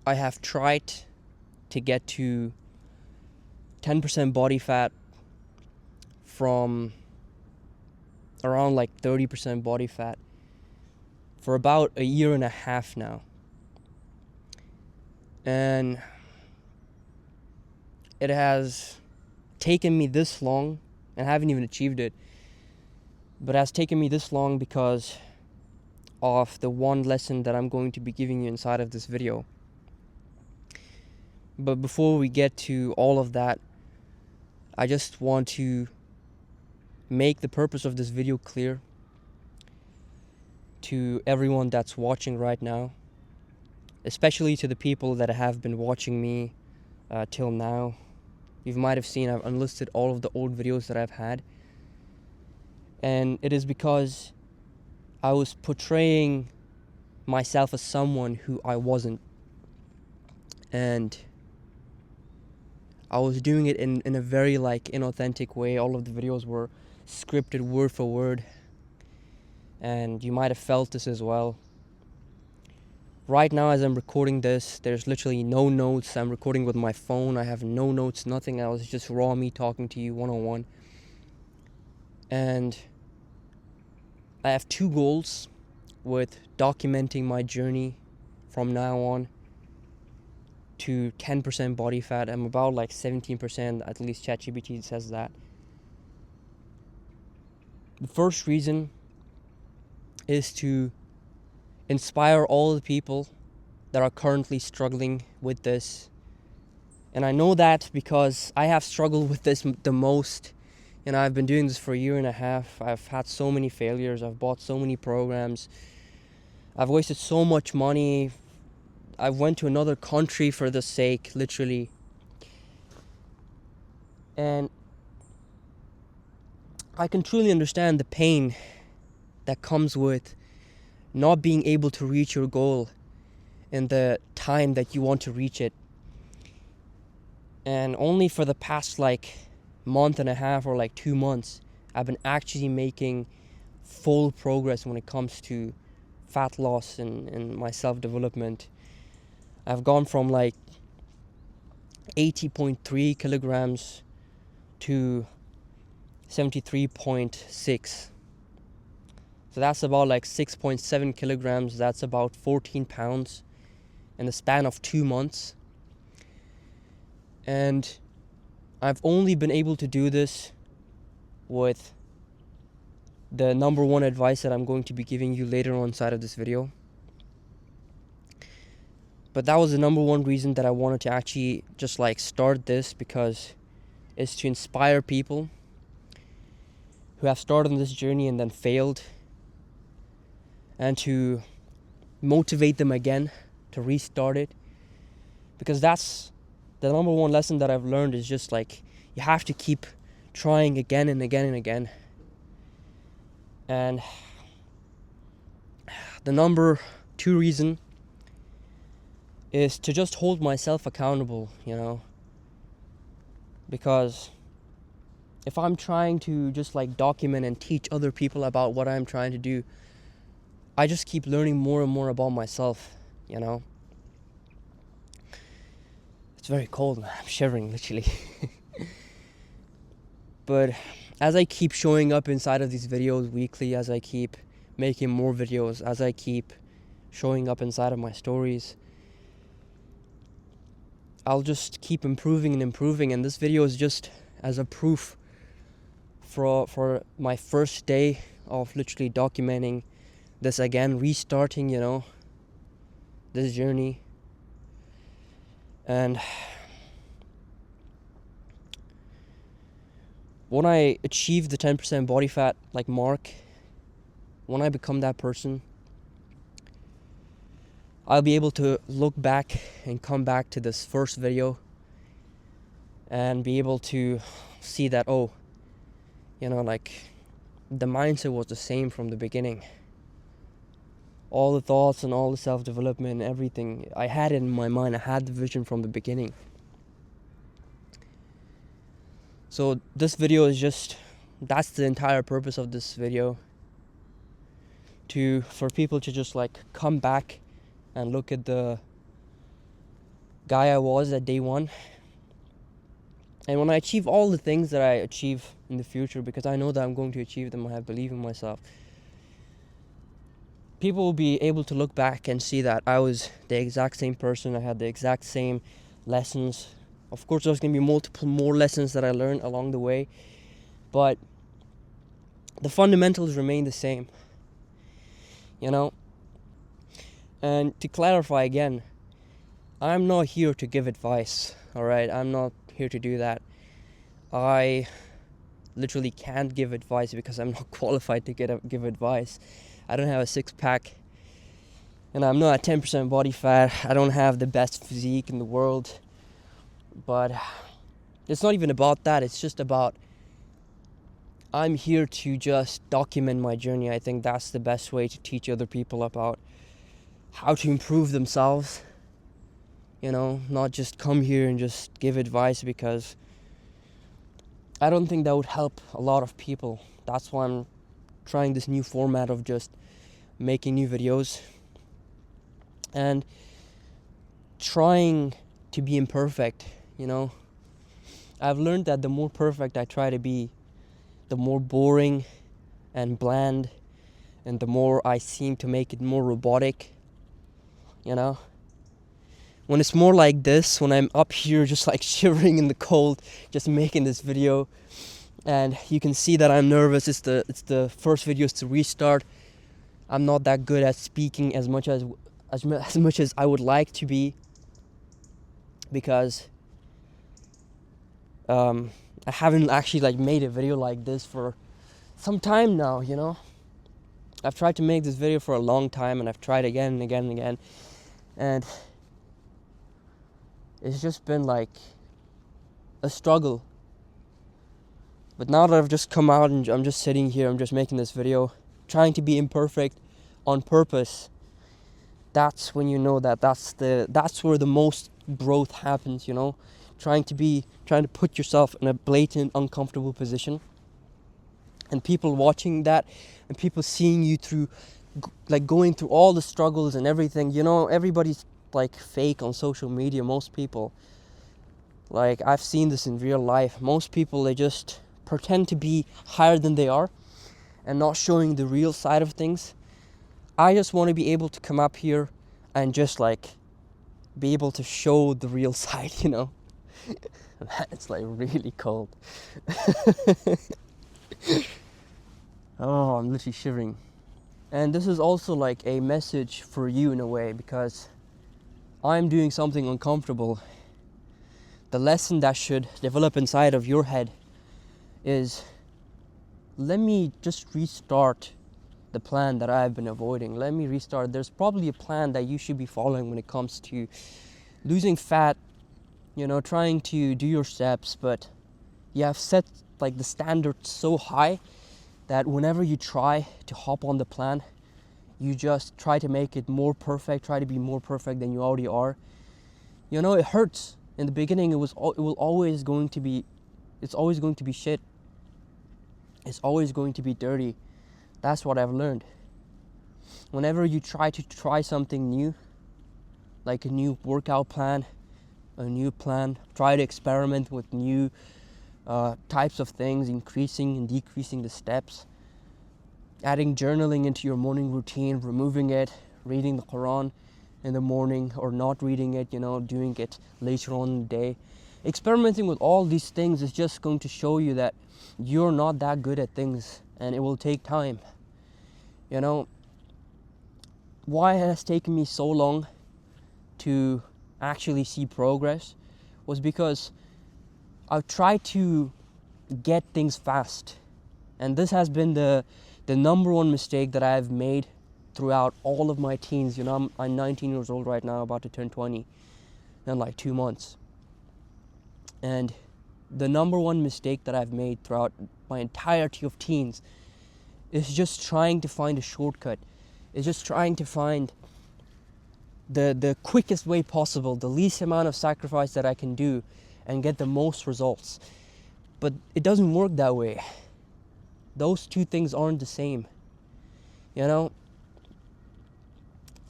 I have tried to get to 10% body fat from around like 30% body fat for about a year and a half now. And it has taken me this long, and I haven't even achieved it, but it has taken me this long because of the one lesson that I'm going to be giving you inside of this video. But before we get to all of that, I just want to make the purpose of this video clear to everyone that's watching right now, especially to the people that have been watching me till now. You might have seen I've unlisted all of the old videos that I've had, and it is because I was portraying myself as someone who I wasn't, and I was doing it in a very inauthentic way. All of the videos were scripted word for word, and you might have felt this as well. Right now, as I'm recording this, there's literally no notes. I'm recording with my phone. I have no notes, nothing else. Just raw me talking to you one-on-one. And I have two goals with documenting my journey from now on to 10% body fat. I'm about 17%, at least ChatGPT says that. The first reason is to inspire all the people that are currently struggling with this. And I know that because I have struggled with this the most. And I've been doing this for a year and a half. I've had so many failures. I've bought so many programs. I've wasted so much money. I went to another country for the sake, literally. And I can truly understand the pain that comes with not being able to reach your goal in the time that you want to reach it. And only for the past month and a half or 2 months, I've been actually making full progress when it comes to fat loss and my self-development. I've gone from 80.3 kilograms to 73.6. So that's about 6.7 kilograms. That's about 14 pounds in the span of 2 months. And I've only been able to do this with the number one advice that I'm going to be giving you later on inside of this video. But that was the number one reason that I wanted to actually just start this, because it's to inspire people who have started on this journey and then failed, and to motivate them again to restart it. Because that's the number one lesson that I've learned, is just you have to keep trying again and again and again. And the number two reason is to just hold myself accountable, because if I'm trying to just document and teach other people about what I'm trying to do, I just keep learning more and more about myself, It's very cold, man. I'm shivering, literally. But as I keep showing up inside of these videos weekly, as I keep making more videos, as I keep showing up inside of my stories, I'll just keep improving and improving. And this video is just as a proof for my first day of literally documenting this again, restarting, this journey. And when I achieve the 10% body fat mark, when I become that person, I'll be able to look back and come back to this first video and be able to see that, the mindset was the same from the beginning. All the thoughts and all the self-development, everything, I had it in my mind. I had the vision from the beginning. So this video is that's the entire purpose of this video. For people to just come back and look at the guy I was at day one. And when I achieve all the things that I achieve in the future, because I know that I'm going to achieve them, I have belief in myself, people will be able to look back and see that I was the exact same person. I had the exact same lessons. Of course, there's going to be multiple more lessons that I learned along the way, but the fundamentals remain the same, you know? And to clarify again, I'm not here to give advice, alright? I'm not here to do that. I literally can't give advice because I'm not qualified to give advice. I don't have a six-pack, and I'm not at 10% body fat. I don't have the best physique in the world. But it's not even about that. It's just about, I'm here to just document my journey. I think that's the best way to teach other people about how to improve themselves. You know, not just come here and just give advice, because I don't think that would help a lot of people. That's why I'm trying this new format of just making new videos and trying to be imperfect, you know. I've learned that the more perfect I try to be, the more boring and bland, and the more I seem to make it more robotic, you know. When it's more like this, when I'm up here just like shivering in the cold, just making this video, and you can see that I'm nervous. It's the first videos to restart. I'm not that good at speaking as much as I would like to be, because I haven't actually like made a video like this for some time now, you know. I've tried to make this video for a long time, and I've tried again and again and again, and it's just been like a struggle. But now that I've just come out and I'm just sitting here, I'm just making this video, trying to be imperfect on purpose, that's when you know that that's where the most growth happens, you know. Trying to put yourself in a blatant, uncomfortable position, and people watching that, and people seeing you through, like, going through all the struggles and everything. You know, everybody's like fake on social media. Most people, like, I've seen this in real life. Most people, they just pretend to be higher than they are and not showing the real side of things. I just want to be able to come up here and just like be able to show the real side, you know. It's like really cold. Oh, I'm literally shivering. And this is also like a message for you in a way, because I'm doing something uncomfortable. The lesson that should develop inside of your head is, let me just restart the plan that I've been avoiding. Let me restart. There's probably a plan that you should be following when it comes to losing fat, you know, trying to do your steps, but you have set like the standard so high that whenever you try to hop on the plan, you just try to make it more perfect, try to be more perfect than you already are. You know, it hurts. In the beginning, it's always going to be shit. It's always going to be dirty. That's what I've learned. Whenever you try something new, like a new workout plan, try to experiment with new types of things, increasing and decreasing the steps, adding journaling into your morning routine, removing it, reading the Quran in the morning or not reading it, you know, doing it later on in the day. Experimenting with all these things is just going to show you that you're not that good at things, and it will take time. You know, why it has taken me so long to actually see progress was because I've tried to get things fast. And this has been the number one mistake that I've made throughout all of my teens. You know, I'm 19 years old right now, about to turn 20 in like 2 months. And the number one mistake that I've made throughout my entirety of teens is just trying to find a shortcut. It's just trying to find the quickest way possible, the least amount of sacrifice that I can do and get the most results. But it doesn't work that way. Those two things aren't the same. You know,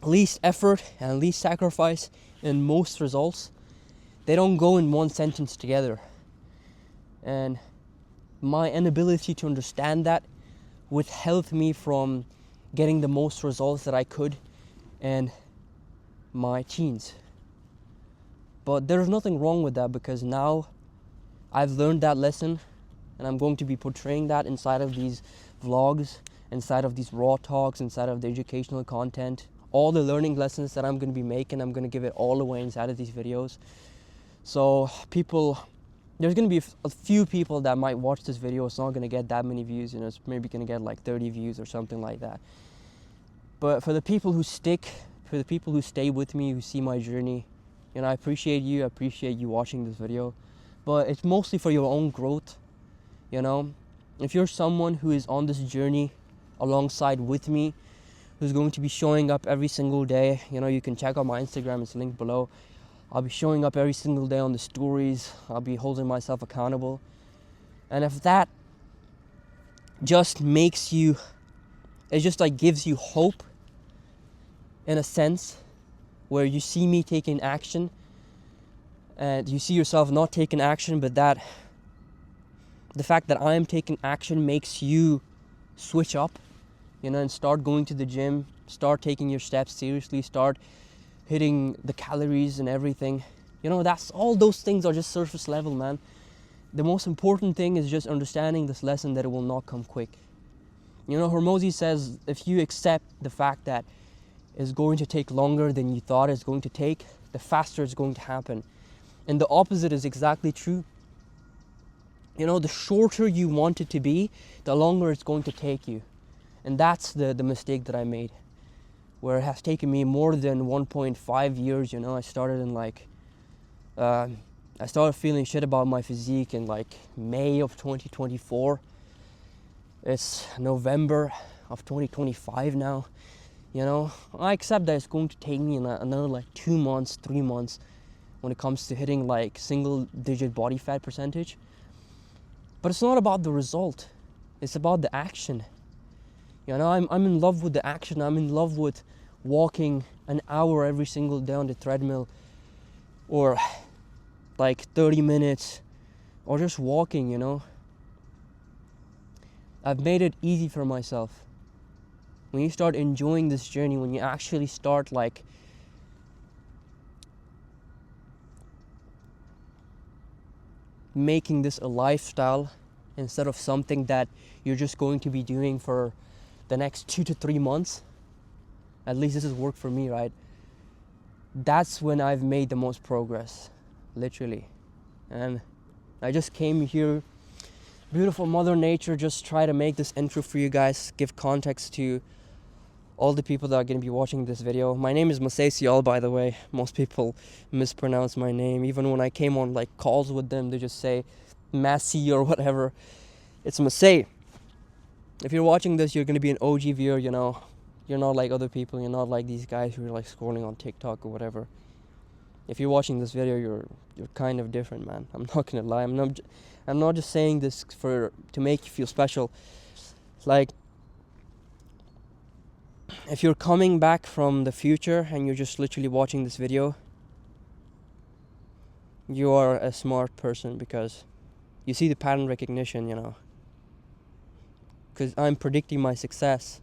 least effort and least sacrifice and most results they don't go in one sentence together. And my inability to understand that withheld me from getting the most results that I could in my teens. But there's nothing wrong with that, because now I've learned that lesson, and I'm going to be portraying that inside of these vlogs, inside of these raw talks, inside of the educational content. All the learning lessons that I'm going to be making, I'm going to give it all away inside of these videos. So there's going to be a few people that might watch this video. It's not going to get that many views, it's maybe going to get like 30 views or something like that. But for the people who stick, for the people who stay with me, who see my journey, I appreciate you. I appreciate you watching this video. But it's mostly for your own growth. If you're someone who is on this journey alongside with me, who's going to be showing up every single day, you can check out my Instagram, it's linked below. I'll be showing up every single day on the stories. I'll be holding myself accountable. And if that just makes you, it just like gives you hope in a sense, where you see me taking action and you see yourself not taking action, but that the fact that I am taking action makes you switch up, and start going to the gym, start taking your steps seriously, start hitting the calories and everything. That's all those things are just surface level, man. The most important thing is just understanding this lesson that it will not come quick. Hormozi says if you accept the fact that it's going to take longer than you thought it's going to take, the faster it's going to happen. And the opposite is exactly true. The shorter you want it to be, the longer it's going to take you. And that's the mistake that I made, where it has taken me more than 1.5 years. I started in I started feeling shit about my physique in May of 2024. It's November of 2025 now. I accept that it's going to take me another 2 months, 3 months when it comes to hitting single digit body fat percentage. But it's not about the result. It's about the action. I'm in love with the action. I'm in love with walking an hour every single day on the treadmill, or 30 minutes, or just walking. I've made it easy for myself. When you start enjoying this journey, when you actually start making this a lifestyle instead of something that you're just going to be doing for the next 2 to 3 months, at least this has worked for me, right? That's when I've made the most progress, literally. And I just came here, beautiful Mother Nature, just try to make this intro for you guys, give context to all the people that are going to be watching this video. My name is Masay Sial, by the way. Most people mispronounce my name. Even when I came on calls with them, they just say Massey or whatever. It's Masay. If you're watching this, you're going to be an OG viewer, You're not like other people. You're not like these guys who are scrolling on TikTok or whatever. If you're watching this video, you're kind of different, man. I'm not going to lie. I'm not just saying this to make you feel special. If you're coming back from the future and you're just literally watching this video, you are a smart person, because you see the pattern recognition, because I'm predicting my success.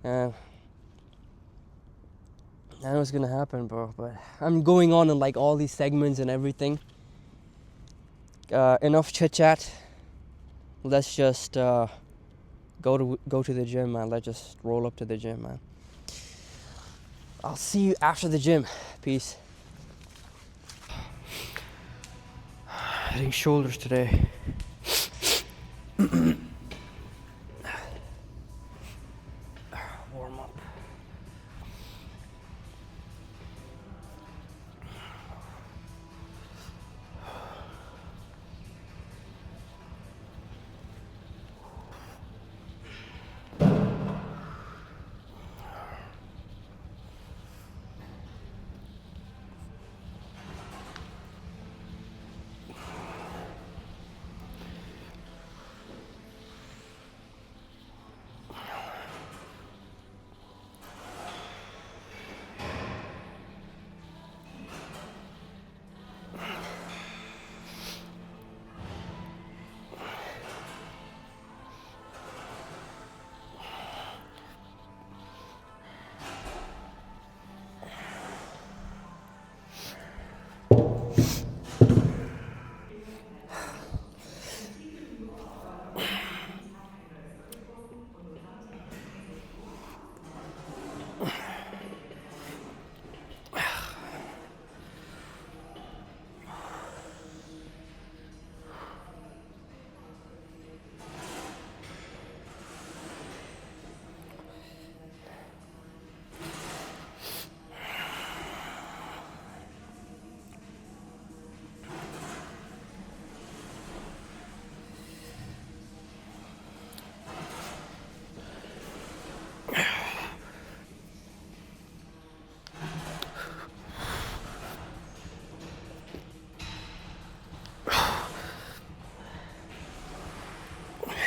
I know it's gonna happen, bro, but I'm going on in all these segments and everything. Enough chit chat. Let's just go to the gym, man. Let's just roll up to the gym, man. I'll see you after the gym. Peace. Hitting shoulders today. Warm up.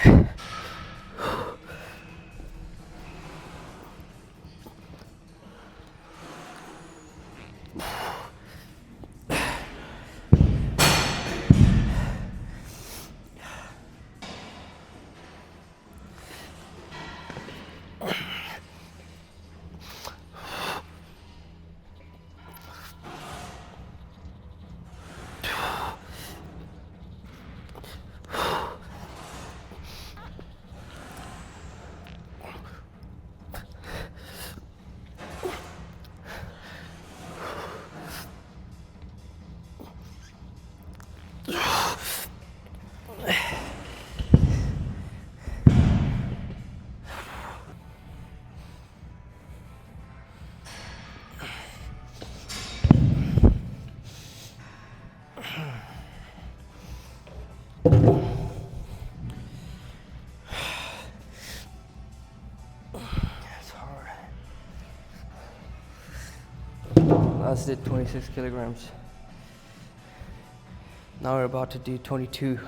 It's hard. Last did 26 kilograms. Now we're about to do 22.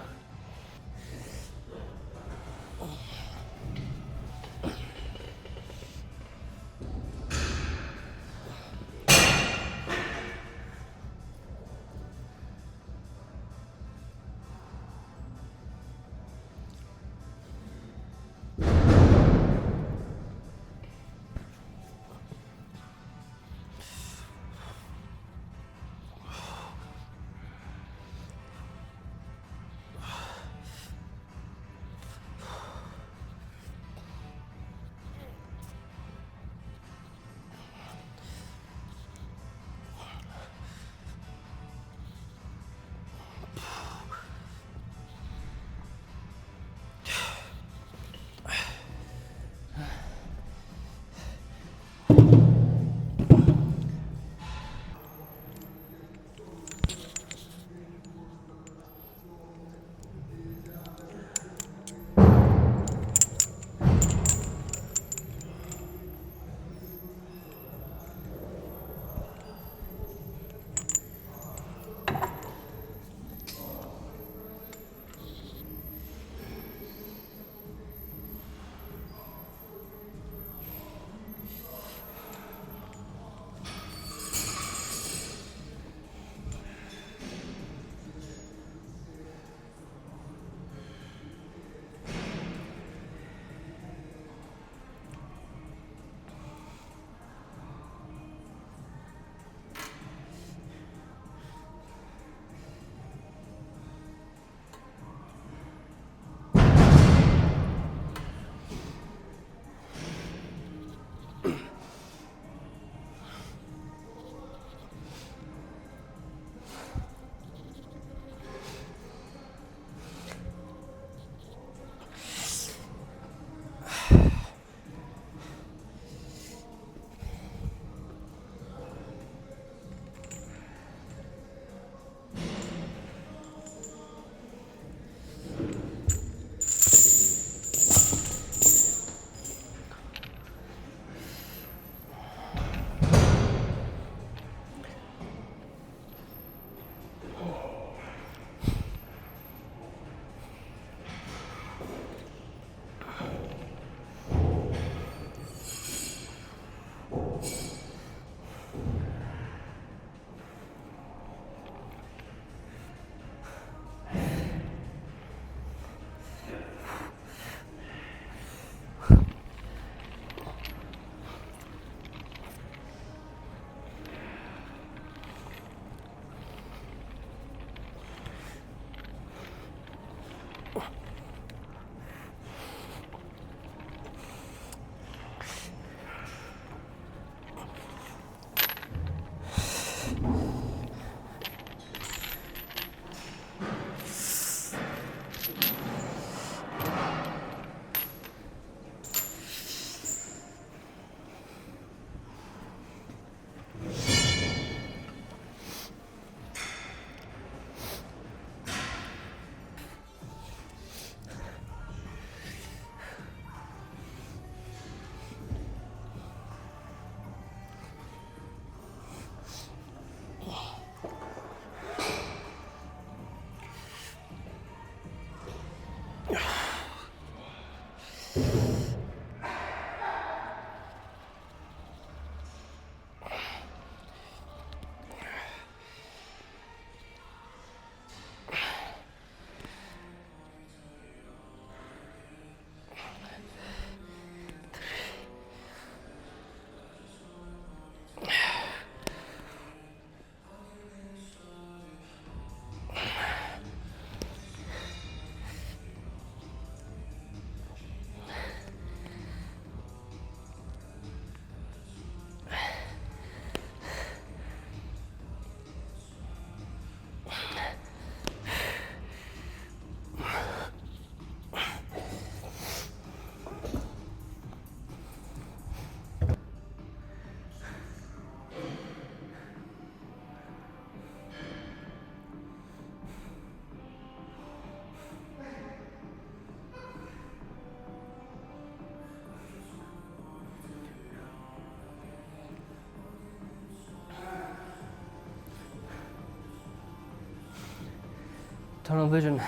tunnel vision.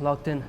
Locked in.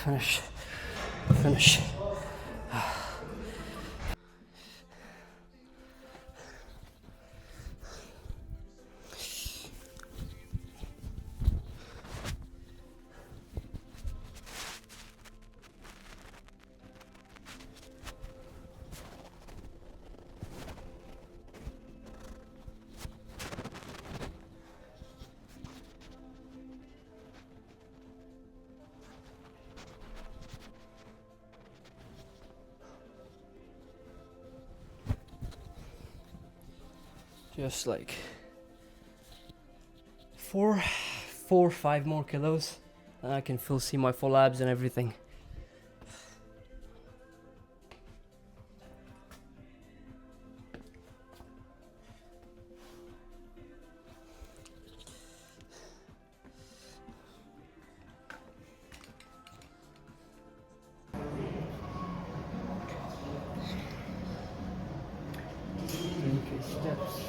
Finish. Finish. Just like 4 or 5 more kilos, and I can see my full abs and everything. Okay, steps.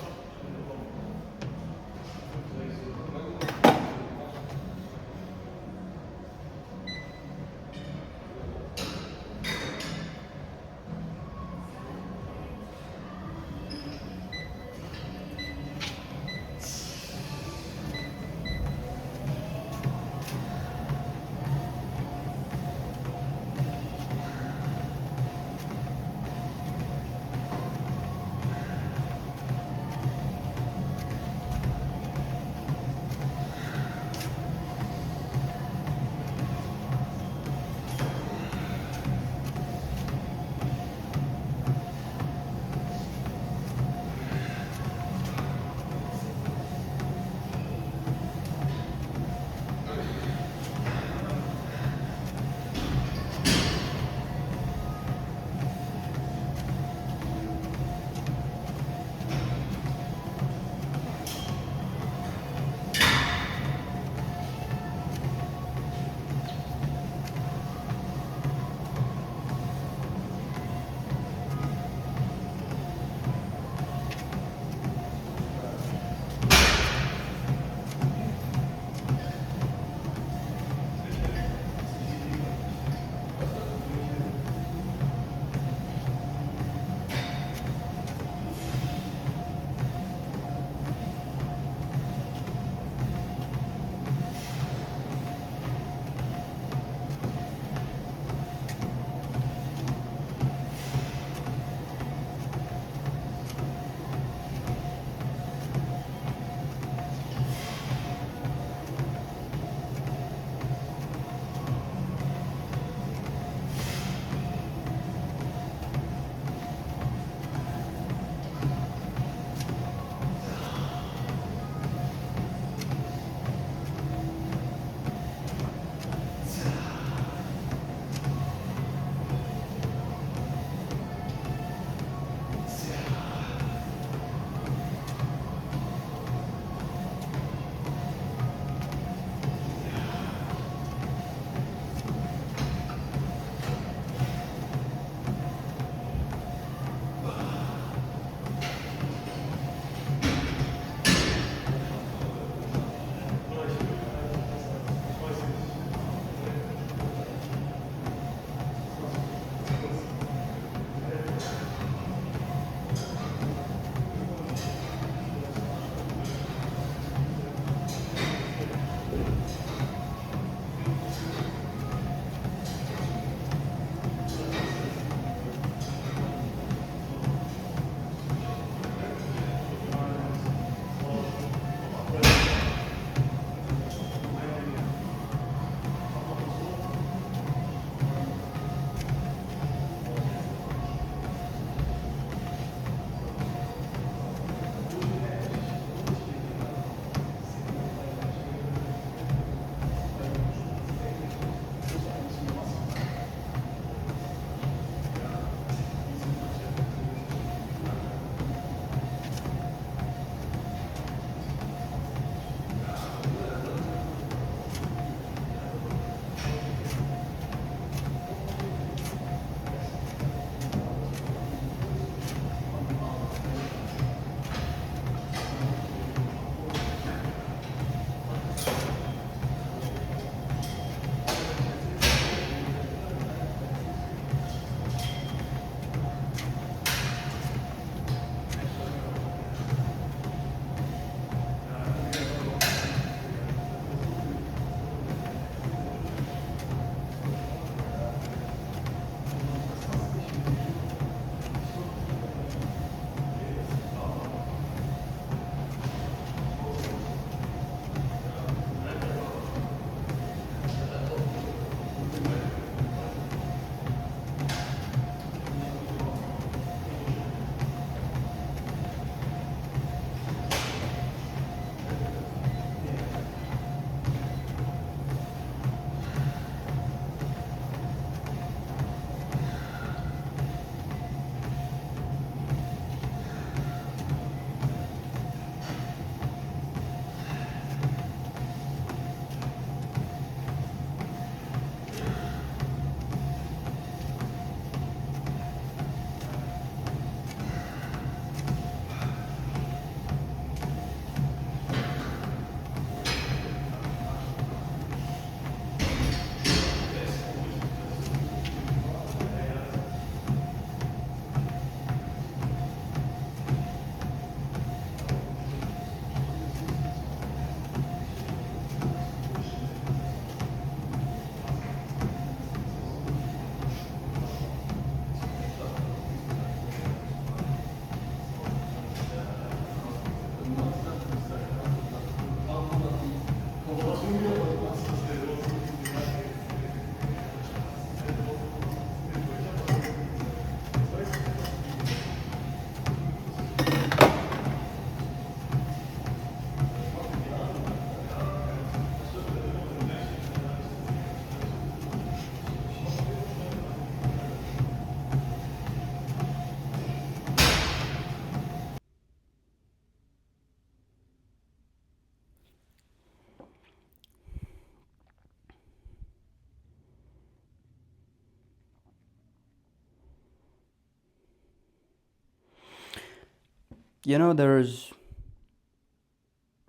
There's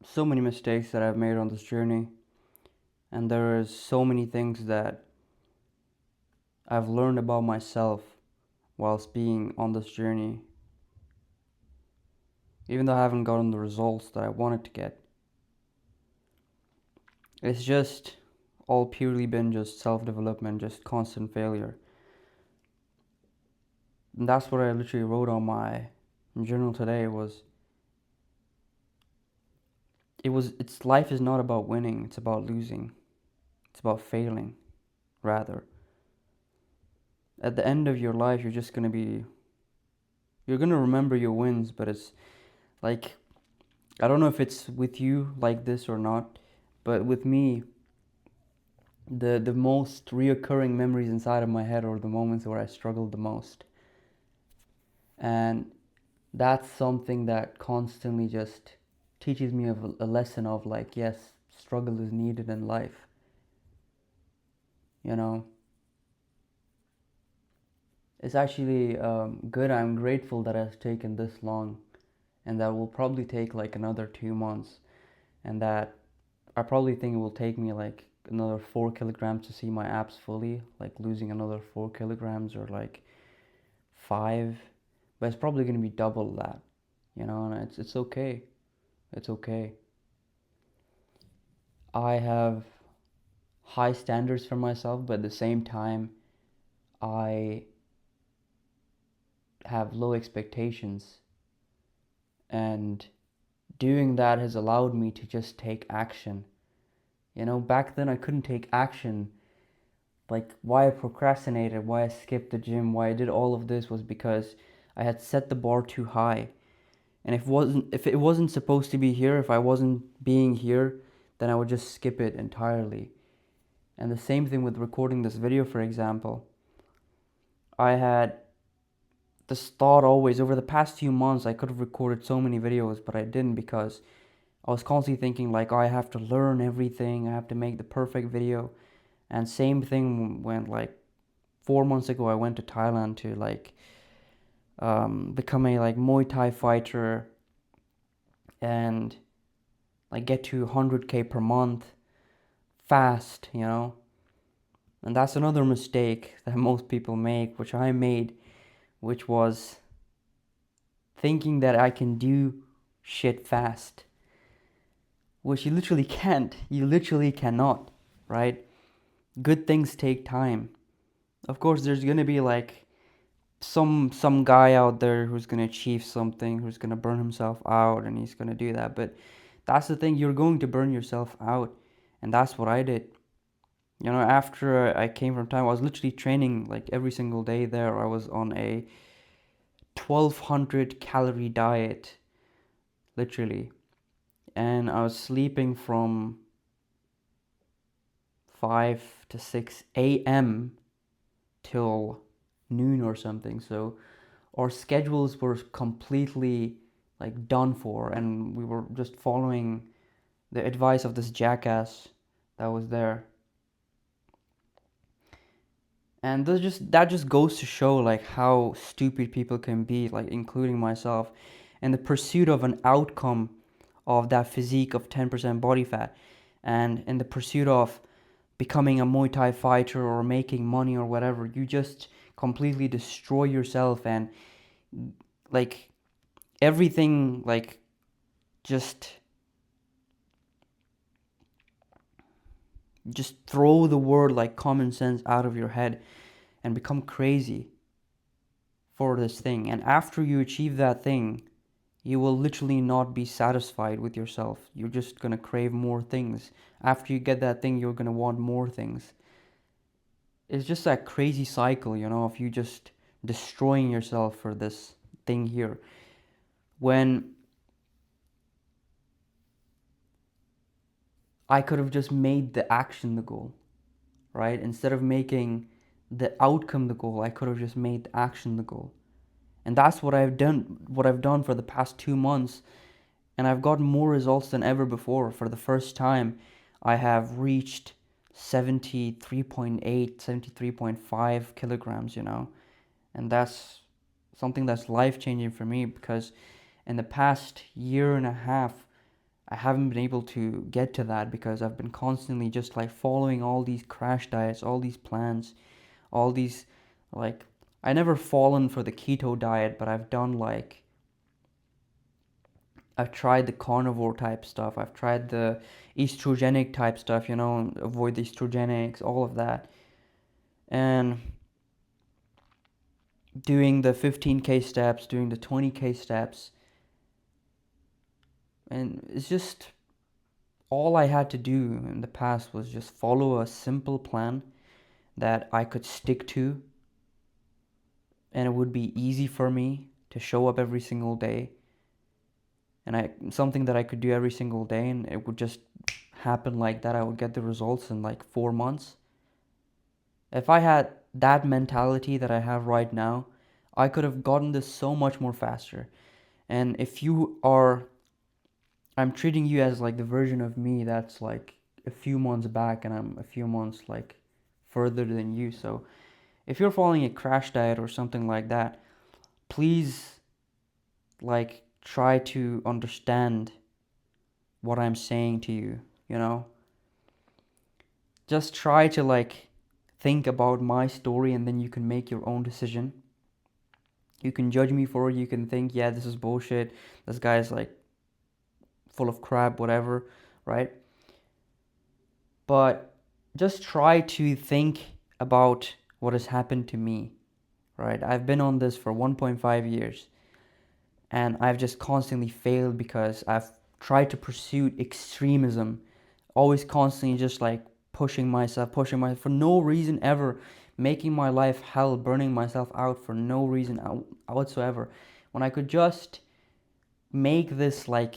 so many mistakes that I've made on this journey, and there's so many things that I've learned about myself whilst being on this journey, even though I haven't gotten the results that I wanted to get. It's just all purely been just self-development, just constant failure. And that's what I literally wrote on my journal today it's life is not about winning, it's about losing. It's about failing, rather. At the end of your life, you're gonna remember your wins, but it's like, I don't know if it's with you like this or not, but with me, the most reoccurring memories inside of my head are the moments where I struggled the most. And that's something that constantly just teaches me a lesson of, like, yes, struggle is needed in life. You know, it's actually good. I'm grateful that it's taken this long, and that will probably take like another 2 months, and that I probably think it will take me like another 4 kilograms to see my abs fully, like losing another 4 kilograms or like 5, but it's probably going to be double that, and it's okay. It's okay. I have high standards for myself, but at the same time, I have low expectations, and doing that has allowed me to just take action. Back then I couldn't take action. Like, why I procrastinated, why I skipped the gym, why I did all of this was because I had set the bar too high. And if it wasn't supposed to be here, if I wasn't being here, then I would just skip it entirely. And the same thing with recording this video, for example. I had this thought always, over the past few months, I could have recorded so many videos, but I didn't, because I was constantly thinking like, oh, I have to learn everything, I have to make the perfect video. And same thing when, like, 4 months ago I went to Thailand to like become a like Muay Thai fighter, and like get to 100K per month fast, And that's another mistake that most people make, which I made, which was thinking that I can do shit fast, which you literally can't. You literally cannot, right? Good things take time. Of course, there's gonna be like some guy out there who's gonna achieve something, who's gonna burn himself out, and he's gonna do that. But that's the thing, you're going to burn yourself out, and that's what I did. After I came from Thailand, I was literally training like every single day there. I was on a 1200 calorie diet, literally, and I was sleeping from 5 to 6 a.m. till noon or something. So our schedules were completely like done for, and we were just following the advice of this jackass that was there. And that just goes to show like how stupid people can be, like including myself, in the pursuit of an outcome of that physique of 10% body fat, and in the pursuit of becoming a Muay Thai fighter or making money or whatever. You just completely destroy yourself, and like everything, like, just throw the word like common sense out of your head and become crazy for this thing. And after you achieve that thing, you will literally not be satisfied with yourself. You're just gonna crave more things. After you get that thing, you're gonna want more things. It's just that crazy cycle, of you just destroying yourself for this thing here. When I could have just made the action the goal, right? Instead of making the outcome the goal, I could have just made the action the goal. And that's what I've done for the past 2 months. And I've gotten more results than ever before. For the first time, I have reached 73.8, 73.5 kilograms, And that's something that's life changing for me, because In the past year and a half, I haven't been able to get to that because I've been constantly just like following all these crash diets, all these plans, all these like I never fallen for the keto diet, but I've tried the carnivore type stuff. I've tried the estrogenic type stuff, avoid the estrogenics, all of that. And doing the 15K steps, doing the 20K steps. And it's just all I had to do in the past was just follow a simple plan that I could stick to, and it would be easy for me to show up every single day, and something that I could do every single day, and it would just happen like that. I would get the results in like 4 months. If I had that mentality that I have right now, I could have gotten this so much more faster. And if you are, I'm treating you as like the version of me that's like a few months back, and I'm a few months like further than you. So if you're following a crash diet or something like that, please like try to understand what I'm saying to you, you know? Just try to like think about my story, and then you can make your own decision. You can judge me for it. You can think, yeah, this is bullshit. This guy's like full of crap, whatever, right? But just try to think about what has happened to me, right? I've been on this for 1.5 years, and I've just constantly failed because I've tried to pursue extremism, always constantly just like pushing myself for no reason ever, making my life hell, burning myself out for no reason whatsoever, when I could just make this like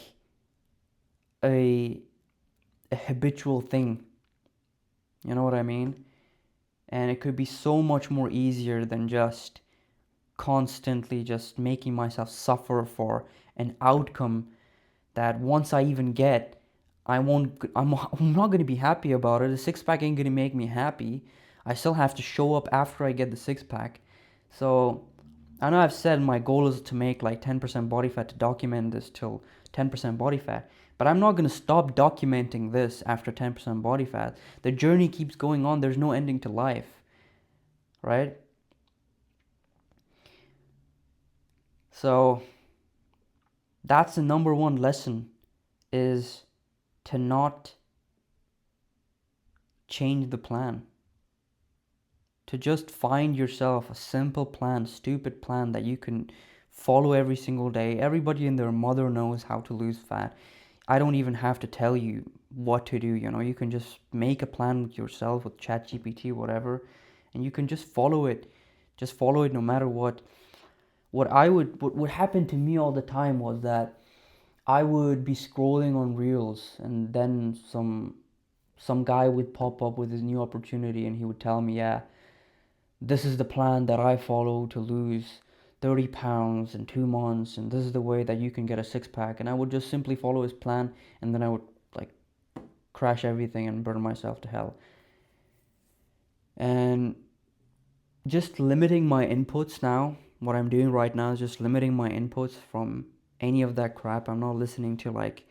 a, a habitual thing. You know what I mean? And it could be so much more easier than just constantly just making myself suffer for an outcome that once I even get, I'm not going to be happy about it. A six pack ain't going to make me happy. I still have to show up after I get the six pack. So I know I've said my goal is to make like 10% body fat, to document this till 10% body fat. But I'm not going to stop documenting this after 10% body fat. The journey keeps going on. There's no ending to life, right? So that's the number one lesson, is to not change the plan. To just find yourself a simple plan, stupid plan that you can follow every single day. Everybody and their mother knows how to lose fat. I don't even have to tell you what to do, you can just make a plan with yourself with ChatGPT, whatever, and you can just follow it. Just follow it no matter what. What happened to me all the time was that I would be scrolling on Reels, and then some guy would pop up with his new opportunity, and he would tell me, yeah, this is the plan that I follow to lose 30 pounds in 2 months, and this is the way that you can get a six pack. And I would just simply follow his plan, and then I would like crash everything and burn myself to hell. And just limiting my inputs now, what I'm doing right now is just limiting my inputs from any of that crap. I'm not listening to like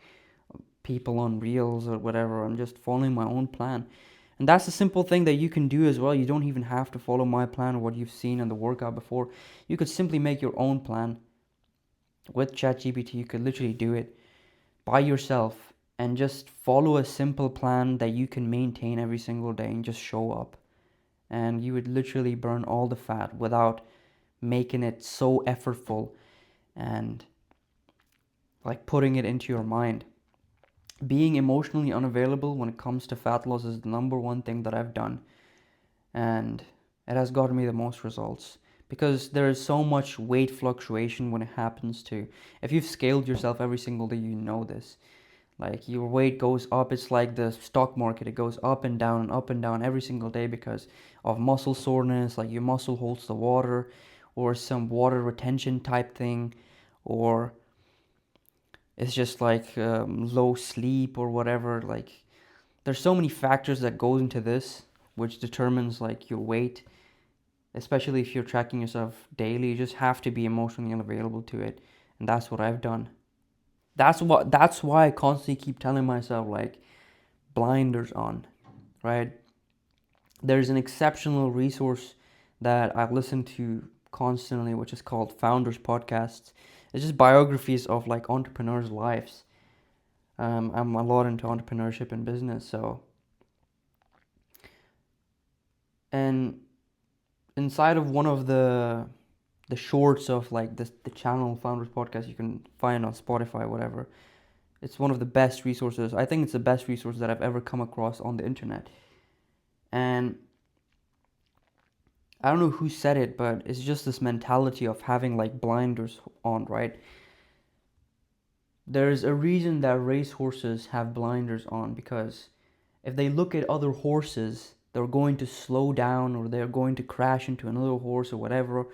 people on Reels or whatever. I'm just following my own plan. And that's a simple thing that you can do as well. You don't even have to follow my plan or what you've seen in the workout before. You could simply make your own plan with ChatGPT. You could literally do it by yourself and just follow a simple plan that you can maintain every single day and just show up. And you would literally burn all the fat without making it so effortful and like putting it into your mind. Being emotionally unavailable when it comes to fat loss is the number one thing that I've done, and it has gotten me the most results, because there is so much weight fluctuation when it happens to, if you've scaled yourself every single day, you know this. Like your weight goes up. It's like the stock market. It goes up and down every single day because of muscle soreness, like your muscle holds the water, or some water retention type thing, or it's just like low sleep or whatever. Like there's so many factors that goes into this, which determines like your weight, especially if you're tracking yourself daily. You just have to be emotionally unavailable to it, And that's what I've done. That's why I constantly keep telling myself, like, blinders on, right? There's an exceptional resource that I've listened to constantly, which is called Founders Podcasts. It's just biographies of like entrepreneurs' lives. I'm a lot into entrepreneurship and business, so, and inside of one of the shorts of like the channel Founders Podcast, you can find on Spotify, whatever. It's one of the best resources. I think it's the best resource that I've ever come across on the internet. And I don't know who said it, but it's just this mentality of having like blinders on, right? There's a reason that racehorses have blinders on, because if they look at other horses, they're going to slow down or they're going to crash into another horse or whatever.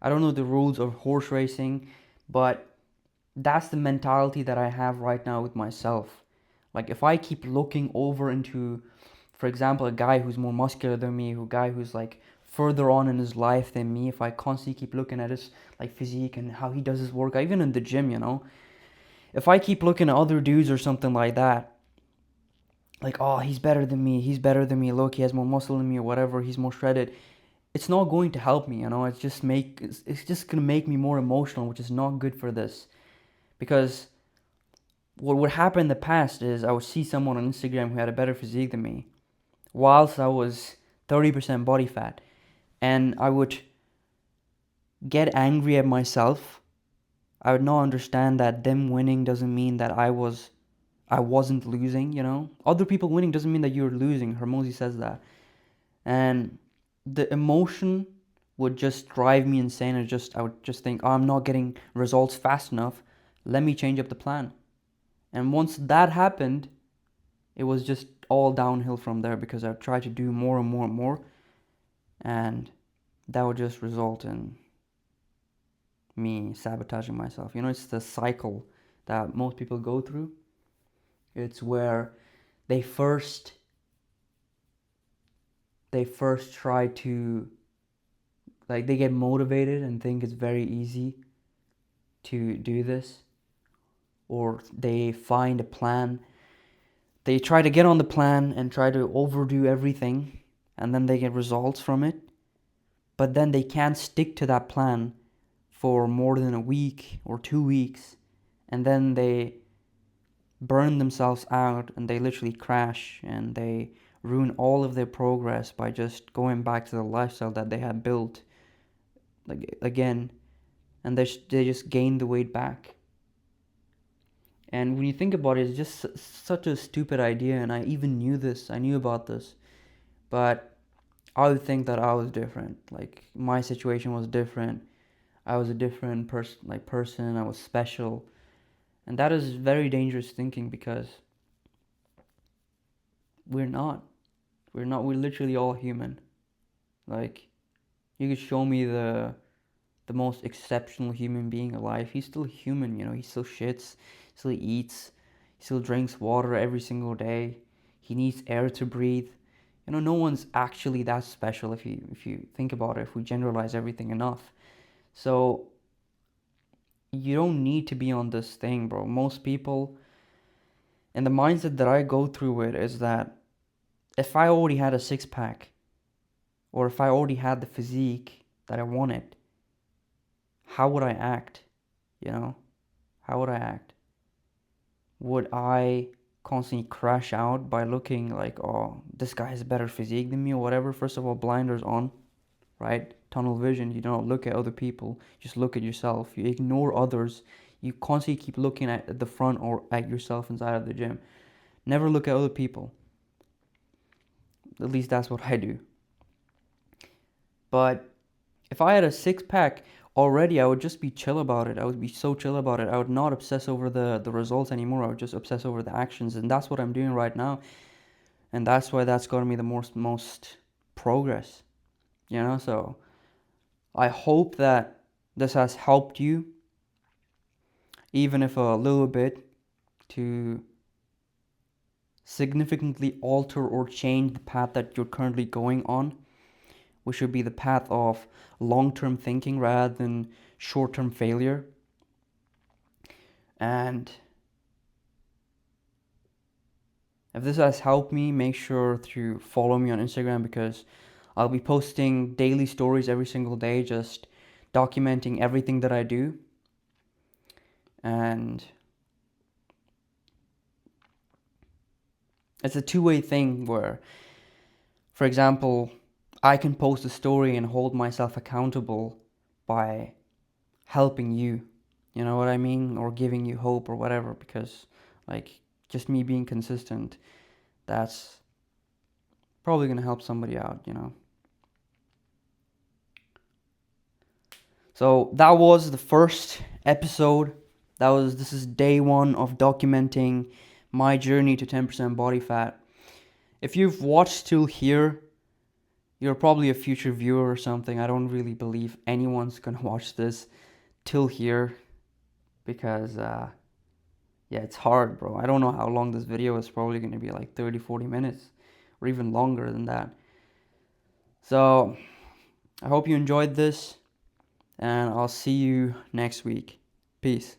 I don't know the rules of horse racing, but that's the mentality that I have right now with myself. Like, if I keep looking over into, for example, a guy who's more muscular than me, a guy who's like further on in his life than me, if I constantly keep looking at his like physique and how he does his work, even in the gym, if I keep looking at other dudes or something like that, like, oh, he's better than me, look, he has more muscle than me or whatever, he's more shredded, it's not going to help me, it's just gonna make me more emotional, which is not good for this. Because what would happen in the past is I would see someone on Instagram who had a better physique than me, whilst I was 30% body fat, and I would get angry at myself. I would not understand that them winning doesn't mean that I wasn't losing. Other people winning doesn't mean that you're losing. Hermosi says that. And the emotion would just drive me insane. I would just think, oh, I'm not getting results fast enough. Let me change up the plan. And once that happened, it was just all downhill from there, because I tried to do more and more and more, and that would just result in me sabotaging myself. It's the cycle that most people go through. It's where they first try to, like, they get motivated and think it's very easy to do this, or they find a plan. They try to get on the plan and try to overdo everything, and then they get results from it. But then they can't stick to that plan for more than a week or 2 weeks, and then they burn themselves out and they literally crash and they ruin all of their progress by just going back to the lifestyle that they had built, like, again, and they just gain the weight back. And when you think about it, it's just such a stupid idea, and I even I knew about this, but I would think that I was different. Like, my situation was different. I was a different person. I was special, and that is very dangerous thinking, because we're not. We're not. We're literally all human. Like, you could show me the most exceptional human being alive. He's still human. He still shits, still eats, he still drinks water every single day. He needs air to breathe. No one's actually that special, if you think about it. If we generalize everything enough, so you don't need to be on this thing, bro. Most people, and the mindset that I go through with is that if I already had a six pack, or if I already had the physique that I wanted, how would I act? How would I act? Would I constantly crash out by looking like, oh, this guy has a better physique than me or whatever? First of all, blinders on, right? Tunnel vision. You don't look at other people, just look at yourself. You ignore others. You constantly keep looking at the front or at yourself inside of the gym. Never look at other people. At least that's what I do. But if I had a six pack already, I would just be chill about it. I would be so chill about it. I would not obsess over the results anymore. I would just obsess over the actions. And that's what I'm doing right now. And that's why that's gotten me the most progress. So I hope that this has helped you, even if a little bit, to significantly alter or change the path that you're currently going on, which should be the path of long-term thinking rather than short-term failure. And if this has helped me, make sure to follow me on Instagram, because I'll be posting daily stories every single day, just documenting everything that I do. And it's a two-way thing where, for example, I can post a story and hold myself accountable by helping you. You know what I mean? Or giving you hope or whatever, because like just me being consistent, that's probably going to help somebody out, you know. So that was the first episode. This is day 1 of documenting my journey to 10% body fat. If you've watched till here, you're probably a future viewer or something. I don't really believe anyone's gonna watch this till here, because yeah, it's hard, bro. I don't know how long this video is. Probably gonna be like 30-40 minutes or even longer than that. So I hope you enjoyed this, and I'll see you next week. Peace.